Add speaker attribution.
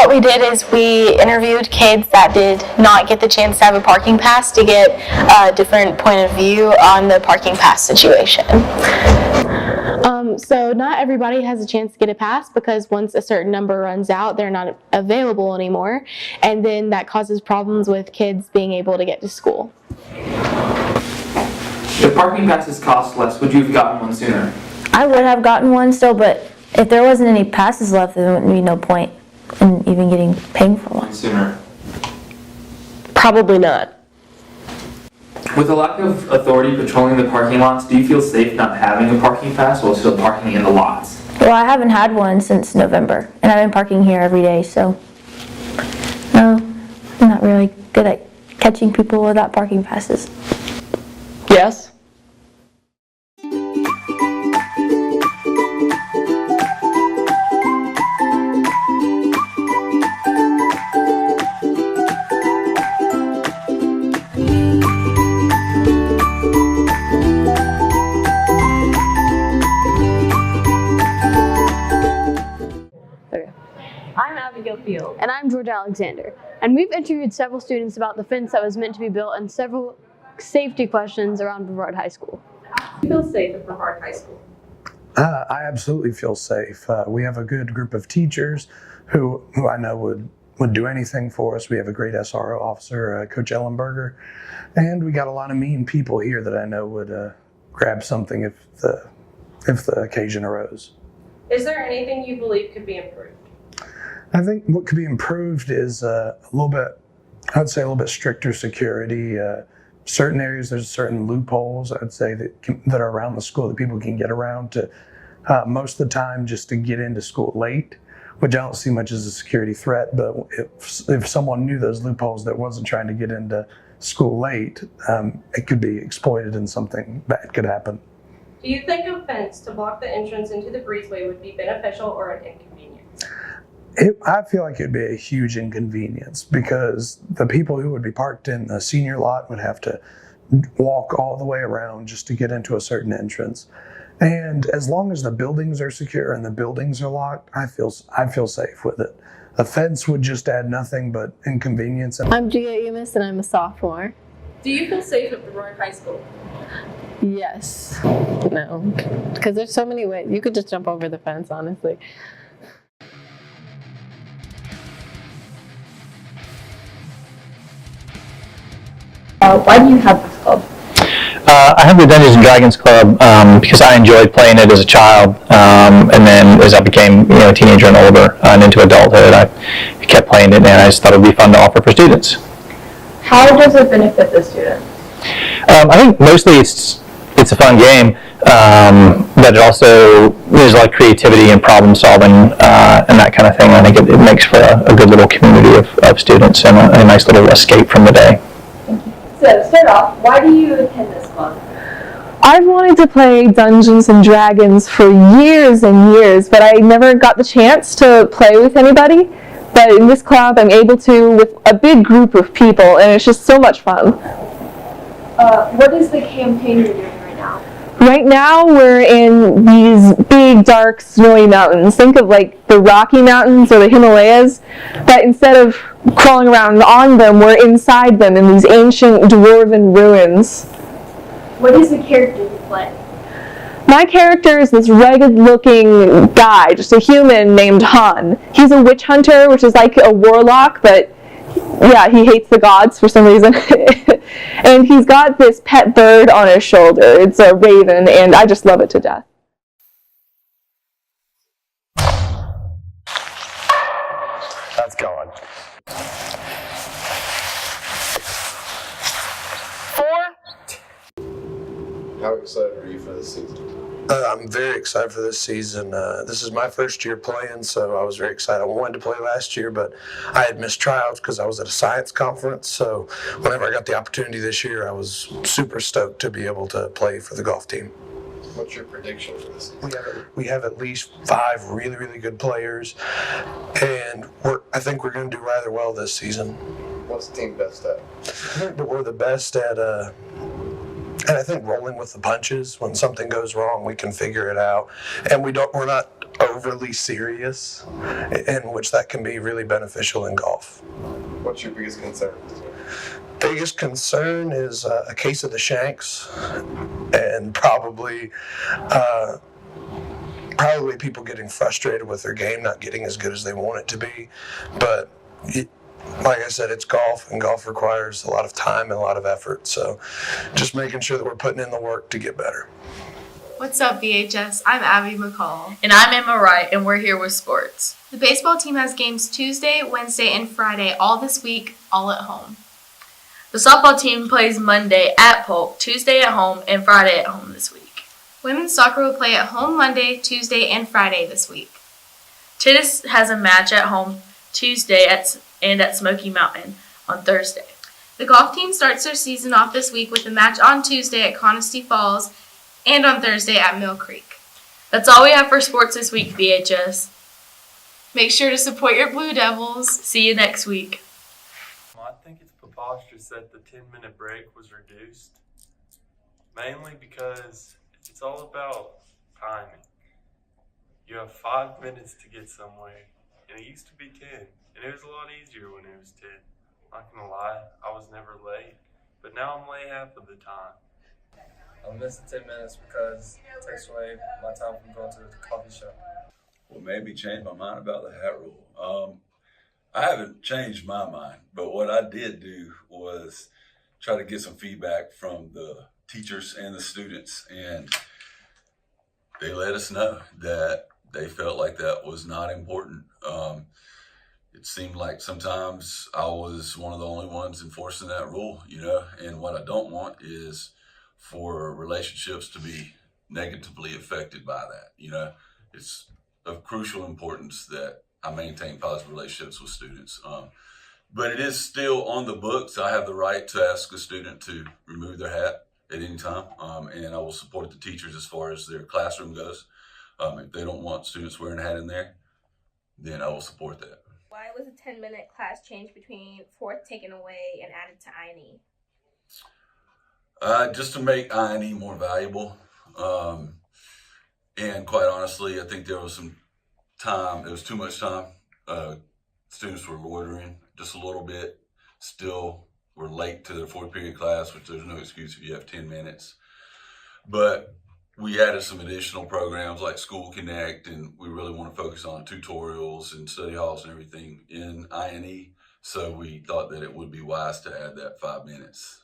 Speaker 1: what we did is we interviewed kids that did not get the chance to have a parking pass to get a different point of view on the parking pass situation.
Speaker 2: So not everybody has a chance to get a pass because once a certain number runs out, they're not available anymore, and then that causes problems with kids being able to get to school.
Speaker 3: If parking passes cost less, would you have gotten one sooner?
Speaker 4: I would have gotten one still, but if there wasn't any passes left, there wouldn't be no point in even paying for one.
Speaker 3: Sooner.
Speaker 2: Probably not.
Speaker 3: With the lack of authority patrolling the parking lots, do you feel safe not having a parking pass while still parking in the lots?
Speaker 4: Well, I haven't had one since November, and I've been parking here every day, so no, I'm not really good at catching people without parking passes.
Speaker 2: Yes.
Speaker 5: And I'm George Alexander, and we've interviewed several students about the fence that was meant to be built and several safety questions around Brevard High School.
Speaker 6: Do you feel safe at Brevard High School?
Speaker 7: I absolutely feel safe. We have a good group of teachers who I know would do anything for us. We have a great SRO officer, Coach Ellenberger, and we got a lot of mean people here that I know would grab something if the occasion arose.
Speaker 6: Is there anything you believe could be improved?
Speaker 7: I think what could be improved is I would say a little bit stricter security. Certain areas, there's certain loopholes, I'd say, that are around the school that people can get around to most of the time just to get into school late, which I don't see much as a security threat, but if someone knew those loopholes that wasn't trying to get into school late, it could be exploited and something bad could happen.
Speaker 6: Do you think a fence to block the entrance into the breezeway would be beneficial or an inconvenience?
Speaker 7: I feel like it'd be a huge inconvenience because the people who would be parked in the senior lot would have to walk all the way around just to get into a certain entrance. And as long as the buildings are secure and the buildings are locked, I feel safe with it. A fence would just add nothing but inconvenience.
Speaker 2: I'm Gia Emus and I'm a sophomore.
Speaker 6: Do you feel safe at Brevard High School?
Speaker 2: Yes. No. Because there's so many ways. You could just jump over the fence, honestly.
Speaker 6: Why do you have this club?
Speaker 8: I have the Dungeons and Dragons Club because I enjoyed playing it as a child, and then as I became a teenager and older and into adulthood, I kept playing it, and I just thought it would be fun to offer for students.
Speaker 6: How does it benefit the students?
Speaker 8: I think mostly it's a fun game, but it also there's a lot of creativity and problem solving and that kind of thing. I think it makes for a good little community of students and a nice little escape from the day.
Speaker 6: So, start off, why do you attend this club?
Speaker 2: I've wanted to play Dungeons and Dragons for years and years, but I never got the chance to play with anybody. But in this club, I'm able to with a big group of people, and it's just so much fun.
Speaker 6: What is the campaign you're doing right now?
Speaker 2: Right now, we're in these big, dark, snowy mountains. Think of like the Rocky Mountains or the Himalayas, but instead of crawling around on them, we're inside them in these ancient dwarven ruins.
Speaker 6: What is the character you play?
Speaker 2: My character is this rugged-looking guy, just a human named Han. He's a witch hunter, which is like a warlock, but yeah, he hates the gods for some reason. And he's got this pet bird on his shoulder. It's a raven, and I just love it to death.
Speaker 7: That's going.
Speaker 9: 4. How excited are you for this season?
Speaker 7: I'm very excited for this season. This is my first year playing, so I was very excited. I wanted to play last year, but I had missed tryouts because I was at a science conference. So whenever I got the opportunity this year, I was super stoked to be able to play for the golf team.
Speaker 9: What's your prediction for this season?
Speaker 7: We have at least 5 really, really good players, and I think we're going to do rather well this season.
Speaker 9: What's the team best at?
Speaker 7: I think that we're the best at and I think rolling with the punches. When something goes wrong, we can figure it out. And we're not overly serious, in which that can be really beneficial in golf.
Speaker 9: What's your biggest concern?
Speaker 7: Biggest concern is a case of the shanks, and probably people getting frustrated with their game, not getting as good as they want it to be. But like I said, it's golf, and golf requires a lot of time and a lot of effort. So just making sure that we're putting in the work to get better.
Speaker 10: What's up, BHS? I'm Abby McCall.
Speaker 11: And I'm Emma Wright, and we're here with sports.
Speaker 10: The baseball team has games Tuesday, Wednesday, and Friday all this week, all at home.
Speaker 11: The softball team plays Monday at Polk, Tuesday at home, and Friday at home this week.
Speaker 10: Women's soccer will play at home Monday, Tuesday, and Friday this week.
Speaker 11: Tennis has a match at home Tuesday and at Smoky Mountain on Thursday.
Speaker 10: The golf team starts their season off this week with a match on Tuesday at Conisty Falls and on Thursday at Mill Creek.
Speaker 11: That's all we have for sports this week, BHS.
Speaker 10: Make sure to support your Blue Devils.
Speaker 11: See you next week.
Speaker 12: Well, I think it's preposterous that the 10-minute break was reduced, mainly because it's all about timing. You have 5 minutes to get somewhere, and it used to be 10, and it was a lot easier when it was 10. Not gonna lie, I was never late, but now I'm late half of the time.
Speaker 13: I missed the 10 minutes because it takes away my time from going to the coffee shop.
Speaker 14: What made me change my mind about the hat rule? I haven't changed my mind, but what I did do was try to get some feedback from the teachers and the students, and they let us know that they felt like that was not important. It seemed like sometimes I was one of the only ones enforcing that rule, and what I don't want is for relationships to be negatively affected by that. It's of crucial importance that I maintain positive relationships with students. But it is still on the books. I have the right to ask a student to remove their hat at any time, and I will support the teachers as far as their classroom goes. If they don't want students wearing a hat in there, then I will support that.
Speaker 15: Why was a 10-minute class changed between fourth taken away and added to I&E?
Speaker 14: Just to make I&E more valuable. And quite honestly, I think there was some time, it was too much time. Students were loitering just a little bit, still were late to their fourth period class, which there's no excuse if you have 10 minutes. But we added some additional programs like School Connect, and we really want to focus on tutorials and study halls and everything in I&E. So we thought that it would be wise to add that 5 minutes.